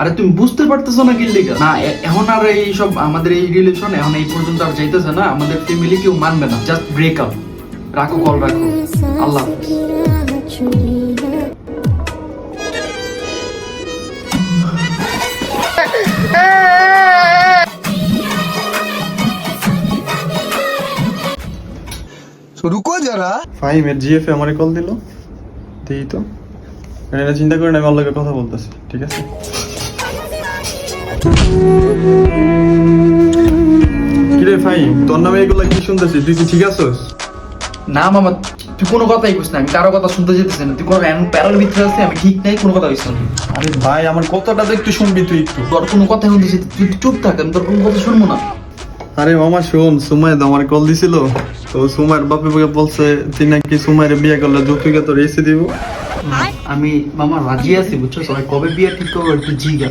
আরে তুমি বুঝতে পারতেছো না কি লিগা না এখন আর এই সব আমাদের এই রিলেশন এখন এই পর্যন্ত আর যাইতেছে না, আমাদের ফ্যামিলি কেউ মানবে না, জাস্ট ব্রেক আপ। রাখো কল রাখো, আল্লাহ হাফেজ। रुको जरा। ফাহিমের জিএফ আমারে কল দিল, দেই তো। এটা চিন্তা করে আমি আল্লাহকে কথা বলতেছি, ঠিক আছে? কিরে ফাহিম, তোর নামে এগুলা কি শুনতেছি? তুই কি ঠিক আছিস? না মামা, তুই কোনো কথাই কইস না, আমি কারো কথা শুনতে যেতেছি না। তুই কোনো প্যারার ভিতরে আছিস, আমি ঠিক নাই, কোনো কথা কইস না। আরে ভাই, আমার কথাটা তো একটু শুনবি তুই একটু। তোর কোনো কথা শুনতেছি, তুই চুপ থাক, আমি তোর কোনো কথা শুনবো না। আরে মামা শোন, সুমাইদ আমার কল দিছিল, তো সুমাইয়ের বাপে বলছে তুই নাকি সুমাইয়ের বিয়ে করলে যৌতুকে তোর এসে দিব। আমি মামা রাজি আছি, বুঝছো? সবাই কবে বিয়ে ঠিক করবো একটু জিগা।